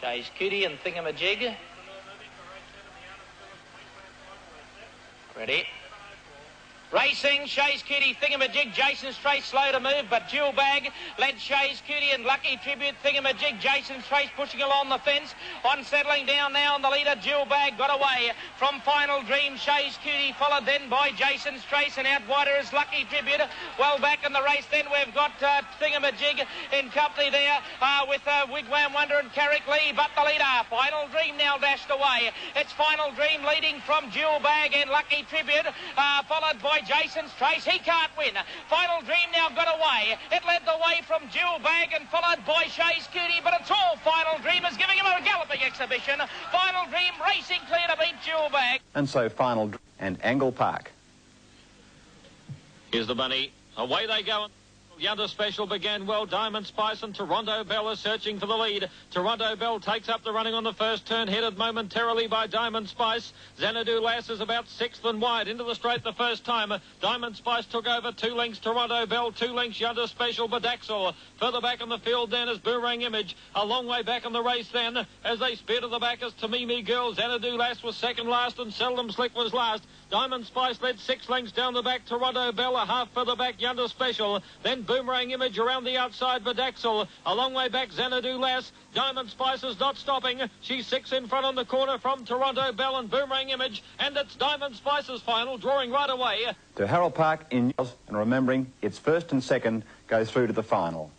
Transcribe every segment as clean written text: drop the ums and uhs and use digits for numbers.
Shays Cutie and Thingamajig. Ready. Racing, Shays Cutie, Thingamajig, Jason's Trace slow to move, but Dual Bag led Shays Cutie and Lucky Tribute, Thingamajig, Jason's Trace pushing along the fence, on settling down now on the leader, Dual Bag got away from Final Dream, Shays Cutie followed then by Jason's Trace, and out wider is Lucky Tribute. Well back in the race then we've got Thingamajig in company there with Wigwam Wonder and Carrick Lee, but the leader, Final Dream now dashed away. It's Final Dream leading from Dual Bag and Lucky Tribute, followed by Jason's Trace. He can't win. Final Dream now got away. It led the way from Dual Bag and followed by Shays Cutie, but it's all Final Dream is giving him a galloping exhibition. Final Dream racing clear to beat Dual Bag. And so Final Dream and Angle Park. Here's the bunny. Away they go. Yonder Special began well. Diamond Spice and Toronto Bell are searching for the lead. Toronto Bell takes up the running on the first turn, headed momentarily by Diamond Spice. Xanadu Lass is about sixth and wide into the straight the first time. Diamond Spice took over 2 lengths. Toronto Bell 2 lengths. Yonder Special Bedaxel. Further back in the field then is Boomerang Image. A long way back in the race then as they spear to the back as Tamimi Girl. Xanadu Lass was second last and Seldom Slick was last. Diamond Spice led 6 lengths down the back. Toronto Bell a half further back. Yonder Special. Then Boomerang Image around the outside, Bedaxel. A long way back, Xanadu Lass. Diamond Spice is not stopping. She's 6 in front on the corner from Toronto Bell and Boomerang Image. And it's Diamond Spice's final, drawing right away. To Harold Park in Newcastle, and remembering its first and second go through to the final.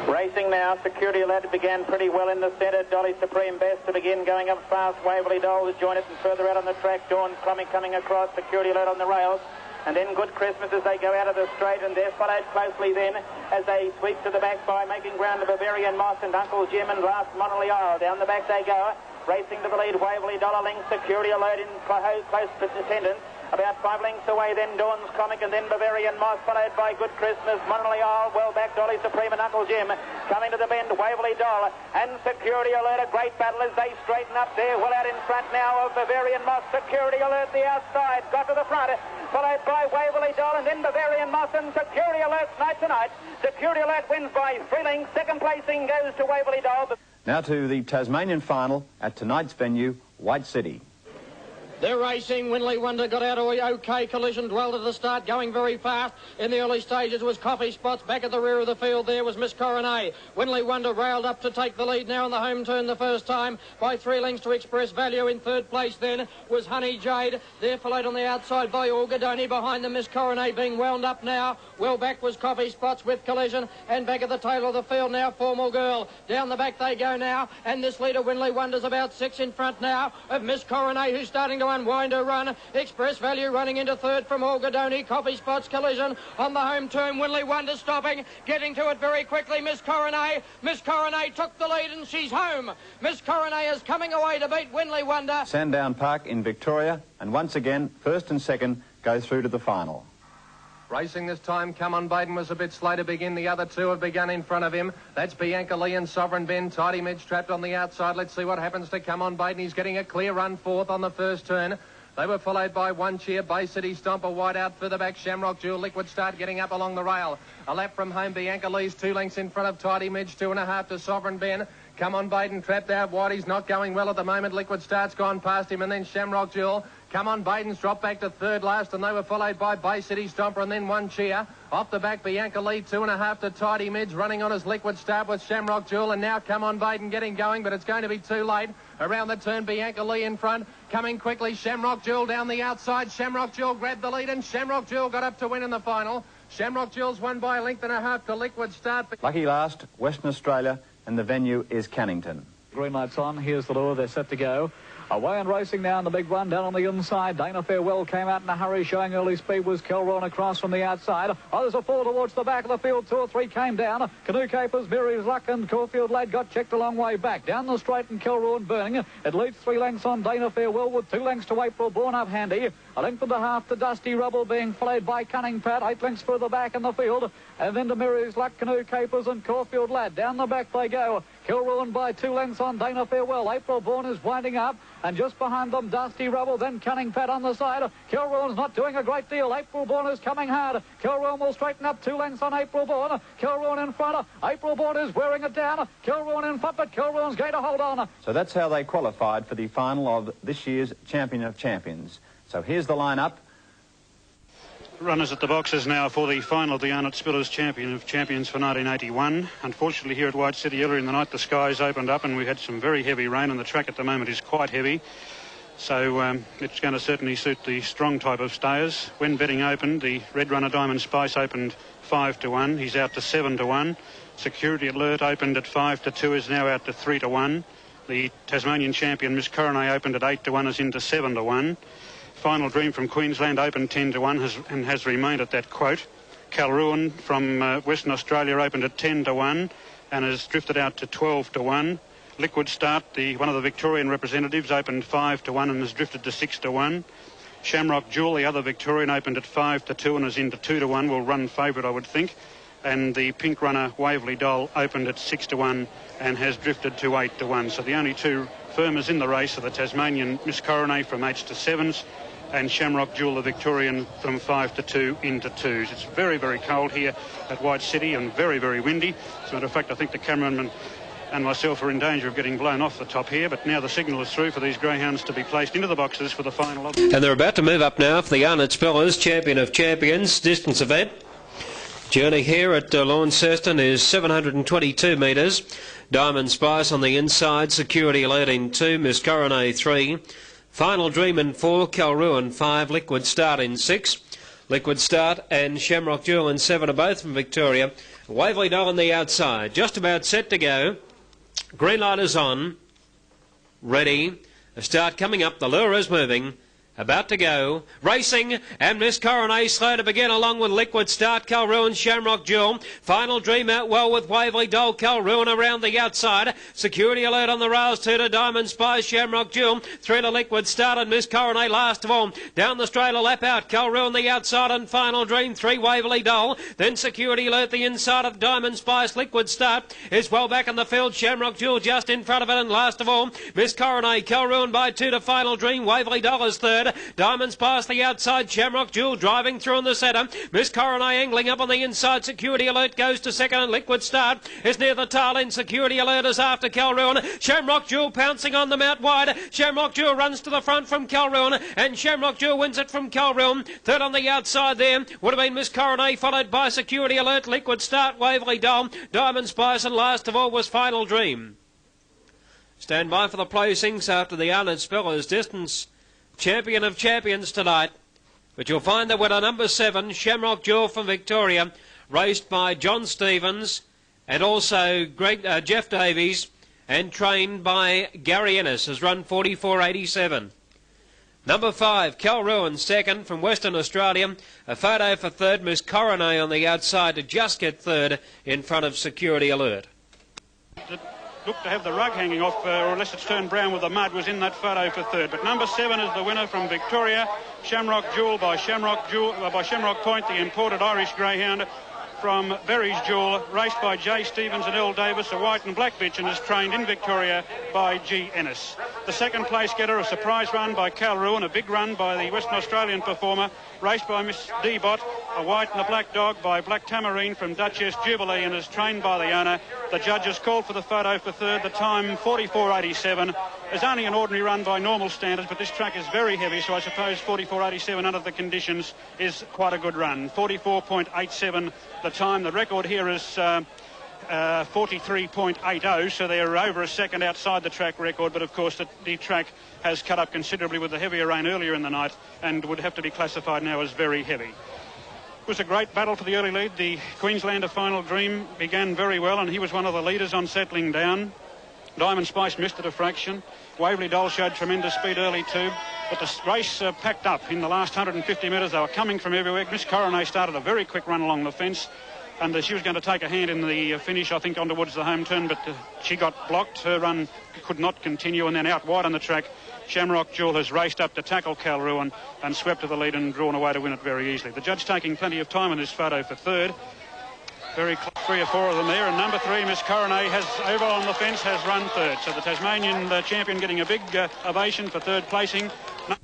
Racing now, Security Lad began pretty well in the centre. Dolly Supreme Best to begin, going up fast. Waverley Doll has joined it, and further out on the track, Dawn coming across. Security Lad on the rails. And then Good Christmas as they go out of the straight, and they're followed closely then as they sweep to the back by making ground to Bavarian Moss and Uncle Jim, and last Monterey Isle. Down the back they go, racing to the lead, Waverley Dollar length, Security Alert in close attendance. About 5 lengths away then Dawn's Comic, and then Bavarian Moss, followed by Good Christmas, Monterey Isle, well back Dolly Supreme and Uncle Jim. Coming to the bend, Waverley Doll and Security Alert, a great battle as they straighten up there, well out in front now of Bavarian Moss. Security Alert the outside, got to the front, followed by Waverley Doll, and then Bavarian Moss and Security Alert night to night. Security Alert wins by 3 lengths. Second placing goes to Waverley Doll. Now to the Tasmanian final at tonight's venue, White City. They're racing. Winley Wonder got out OK. Collision dwelled at the start, going very fast. In the early stages was Coffee Spots. Back at the rear of the field there was Miss Coronet. Winley Wonder railed up to take the lead now on the home turn the first time by 3 lengths to Express Value. In third place then was Honey Jade. There followed on the outside by Orgadoni. Behind them Miss Coronet being wound up now. Well back was Coffee Spots with Collision. And back at the tail of the field now Formal Girl. Down the back they go now. And this leader Winley Wonder's about 6 in front now of Miss Coronet, who's starting to unwind her run. Express Value running into third from Orgadoni. Coffee Spots Collision on the home turn. Winley Wonder stopping, getting to it very quickly. Miss Coronet. Miss Coronet took the lead and she's home. Miss Coronet is coming away to beat Winley Wonder. Sandown Park in Victoria, and once again, first and second go through to the final. Racing this time, Come On Baden was a bit slow to begin. The other two have begun in front of him. That's Bianca Lee and Sovereign Ben. Tidy Midge trapped on the outside. Let's see what happens to Come On Baden. He's getting a clear run fourth on the first turn. They were followed by One Cheer, Bay City Stomper, wide out further back, Shamrock Jewel, Liquid Start getting up along the rail. A lap from home, Bianca Lee's 2 lengths in front of Tidy Midge, 2.5 to Sovereign Ben. Come On Baden trapped out wide. He's not going well at the moment. Liquid Start's gone past him, and then Shamrock Jewel. Come On Baden's dropped back to third last, and they were followed by Bay City Stomper and then One Cheer. Off the back, Bianca Lee, 2.5 to Tidy Midge, running on his Liquid Start with Shamrock Jewel, and now Come On Baden getting going, but it's going to be too late. Around the turn, Bianca Lee in front, coming quickly, Shamrock Jewel down the outside. Shamrock Jewel grabbed the lead, and Shamrock Jewel got up to win in the final. Shamrock Jewel's won by 1.5 lengths to Liquid Start. Lucky last, Western Australia, and the venue is Cannington. Green lights on. Here's the lure. They're set to go. Away and racing now in the big one down on the inside. Dana Farewell came out in a hurry, showing early speed was Kelron across from the outside. Oh, there's a fall towards the back of the field. 2 or 3 came down. Canoe Capers, Mary's Luck and Caulfield Lad got checked a long way back. Down the straight and Kelron burning. It leads 3 lengths on Dana Farewell with 2 lengths to April Born up handy. 1.5 to Dusty Rubble being followed by Cunning Pat. 8 lengths further back in the field. And then to Mary's Luck, Canoe Capers and Caulfield Lad. Down the back they go. Kilroon by 2 lengths on Dana Farewell. April Born is winding up. And just behind them, Dusty Rebel, then Cunning Pat on the side. Kilroon's not doing a great deal. April Born is coming hard. Kilroon will straighten up 2 lengths on April Born. Kilroon in front. April Born is wearing it down. Kilroon in front, but Kilroon's going to hold on. So that's how they qualified for the final of this year's Champion of Champions. So here's the lineup. Runners at the boxes now for the final of the Arnott Spillers Champion of Champions for 1981. Unfortunately, here at White City earlier in the night, the skies opened up and we had some very heavy rain, and the track at the moment is quite heavy. So it's going to certainly suit the strong type of stayers. When betting opened, the Red Runner Diamond Spice opened 5-1. He's out to 7-1. Security Alert opened at 5-2, is now out to 3-1. The Tasmanian champion, Miss Coronet, opened at 8-1, is into 7-1. Final Dream from Queensland opened 10-1 and has remained at that quote. Calruan from Western Australia opened at 10-1 and has drifted out to 12-1. Liquid Start, one of the Victorian representatives, opened 5-1 and has drifted to 6-1. Shamrock Jewel, the other Victorian, opened at 5-2 and is into 2-1. Will run favourite, I would think. And the Pink Runner Waverley Doll opened at 6-1 and has drifted to 8-1. So the only 2 firmers in the race are the Tasmanian Miss Coronet from 8s to 7s and Shamrock Jewel, the Victorian, from 5-2 into 2s. It's very, very cold here at White City and very, very windy. As a matter of fact, I think the cameraman and myself are in danger of getting blown off the top here, but now the signal is through for these greyhounds to be placed into the boxes for the final of... And they're about to move up now for the Arnott Spillers Champion of Champions distance event. Journey here at Launceston is 722 metres. Diamond Spice on the inside, Security Alert in 2, Miss Coronet 3, Final Dream in 4, Calruan 5, Liquid Start in 6. Liquid Start and Shamrock Jewel in 7 are both from Victoria. Waverley Doll on the outside, just about set to go. Green light is on. Ready. A start coming up. The lure is moving. About to go, racing, and Miss Coronet slow to begin along with Liquid Start, Calruan, Shamrock Jewel. Final Dream out well with Waverley Doll, Calruan around the outside. Security Alert on the rails, 2 to Diamond Spice, Shamrock Jewel, 3 to Liquid Start, and Miss Coronet last of all. Down the straight, a lap out, Calruan the outside, and Final Dream, 3 Waverley Doll. Then Security Alert the inside of Diamond Spice. Liquid Start is well back in the field, Shamrock Jewel just in front of it, and last of all, Miss Coronet, Calruan by 2 to Final Dream, Waverley Doll is 3rd. Diamonds past the outside, Shamrock Jewel driving through in the centre. Miss Coronet angling up on the inside, Security Alert goes to 2nd and Liquid Start is near the tail end. Security Alert is after Calruan. Shamrock Jewel pouncing on them out wide. Shamrock Jewel runs to the front from Calruan and Shamrock Jewel wins it from Calruan. 3rd on the outside there would have been Miss Coronet, followed by Security Alert, Liquid Start, Waverley Doll, Diamond Spice, and last of all was Final Dream. Stand by for the placings after the Arnott Spillers distance Champion of Champions tonight. But you'll find that winner number 7, Shamrock Jewel from Victoria, raced by John Stevens and also Jeff Davies, and trained by Gary Ennis, has run 44.87. Number 5, Calruan, 2nd from Western Australia. A photo for 3rd, Miss Coronet on the outside to just get 3rd in front of Security Alert. Looked to have the rug hanging off, or unless it's turned brown with the mud, was in that photo for 3rd. But number 7 is the winner from Victoria, Shamrock Jewel by Shamrock Point, the imported Irish greyhound from Berry's Jewel, raced by J. Stevens and L. Davis, a white and black bitch, and is trained in Victoria by G. Ennis. The 2nd place getter, a surprise run by Calruan, a big run by the Western Australian performer, raced by Miss D-Bot, a white and a black dog by Black Tamarine from Duchess Jubilee, and is trained by the owner. The judges called for the photo for 3rd, the time 44.87. It's only an ordinary run by normal standards, but this track is very heavy, so I suppose 44.87 under the conditions is quite a good run. 44.87 the time. The record here is 43.80, so they're over a second outside the track record, but of course the track has cut up considerably with the heavier rain earlier in the night and would have to be classified now as very heavy. It was a great battle for the early lead. The Queenslander Final Dream began very well, and he was one of the leaders on settling down. Diamond Spice missed it a fraction. Waverley Doll showed tremendous speed early too, but the race packed up in the last 150 metres. They were coming from everywhere. Miss Coronet started a very quick run along the fence, and she was going to take a hand in the finish, I think, on towards the home turn, but she got blocked. Her run could not continue, and then out wide on the track, Shamrock Jewel has raced up to tackle Calruan and swept to the lead and drawn away to win it very easily. The judge taking plenty of time in this photo for 3rd. Very close. 3 or 4 of them there, and number 3, Miss Coronet, has over on the fence, has run third. So the Tasmanian champion getting a big ovation for third placing,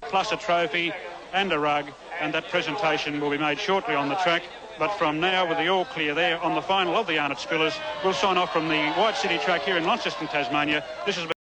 plus a trophy and a rug, and that presentation will be made shortly on the track. But from now, with the all clear there on the final of the Arnott Spillers, we'll sign off from the White City track here in Launceston, Tasmania. This has been